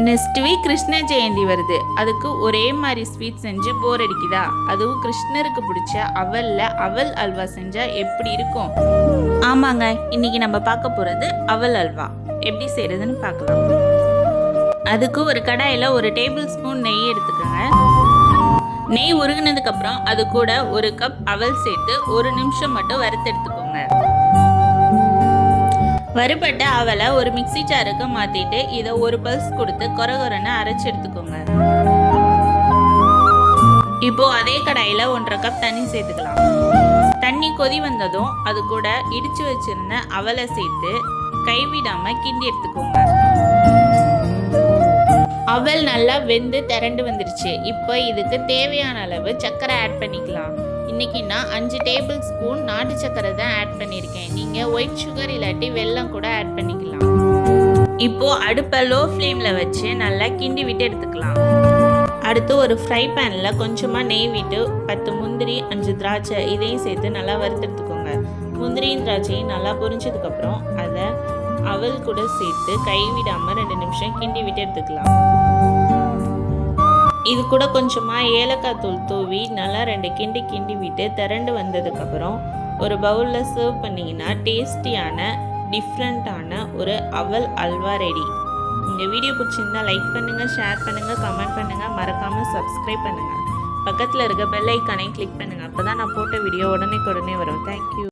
Next week Krishna Jayanthi வருது. அதுக்கு ஒரே மாதிரி ஸ்வீட் செஞ்சு போர் அடிக்குதா? அதுவும் கிருஷ்ணருக்கு பிடிச்ச அவல் அல்வா செஞ்சா எப்படி இருக்கும்? ஆமாங்க, இன்னைக்கு நம்ம பார்க்க போறது அவல் அல்வா எப்படி செய்யறதுன்னு பார்க்கலாம். அதுக்கு ஒரு கடாயில் 1 டேபிள் ஸ்பூன் நெய் எடுத்துக்கோங்க. நெய் உருகினதுக்கு அப்புறம் அது கூட 1 கப் அவல் சேர்த்து 1 நிமிஷம் மட்டும் வறுத்து எடுத்துக்கோங்க. வறுபட்ட அவலை ஒரு மிக்சி ஜாருக்கு மாத்திட்டு இதை 1 பல்ஸ் கொடுத்து கொரகொரன்னு அரைச்சு எடுத்துக்கோங்க. இப்போ அதே கடாயில 1.5 கப் தண்ணி சேர்த்துக்கலாம். தண்ணி கொதி வந்ததும் அது கூட இடிச்சு வச்சிருந்த அவலை சேர்த்து கைவிடாம கிண்டி எடுத்துக்கோங்க. அவல் நல்லா வெந்து திரண்டு வந்துருச்சு. இப்போ இதுக்கு தேவையான அளவு சர்க்கரை ஆட் பண்ணிக்கலாம். இன்னைக்கு நான் 5 டேபிள் ஸ்பூன் நாட்டு சர்க்கரை தான் ஆட் பண்ணியிருக்கேன். நீங்கள் ஒயிட் சுகர் இல்லாட்டி வெல்லம் கூட ஆட் பண்ணிக்கலாம். இப்போ அடுப்பை லோ ஃப்ளேமில் வச்சு நல்லா கிண்டி விட்டு எடுத்துக்கலாம். அடுத்து ஒரு ஃப்ரை பேனில் கொஞ்சமாக நெய் விட்டு 10 முந்திரி 5 திராட்சை இதையும் சேர்த்து நல்லா வறுத்தெடுத்துக்கோங்க. முந்திரியும் திராட்சையும் நல்லா பொரிஞ்சதுக்கப்புறம் அதை அவல் கூட சேர்த்து கைவிடாமல் 2 நிமிஷம் கிண்டி விட்டு எடுத்துக்கலாம். இது கூட கொஞ்சமாக ஏலக்காய் தூள் தூவி நல்லா 2 கிண்டி விட்டு திரண்டு வந்ததுக்கப்புறம் ஒரு பவுலில் சர்வ் பண்ணிங்கன்னா டேஸ்டியான டிஃப்ரெண்ட்டான ஒரு அவல் அல்வா ரெடி. இந்த வீடியோ பிடிச்சிருந்தா லைக் பண்ணுங்கள், ஷேர் பண்ணுங்கள், கமெண்ட் பண்ணுங்கள், மறக்காமல் சப்ஸ்கிரைப் பண்ணுங்கள். பக்கத்தில் இருக்க பெல் ஐக்கானை கிளிக் பண்ணுங்கள். அப்போ தான் நான் போட்ட வீடியோ உடனே வரும். தேங்க்யூ.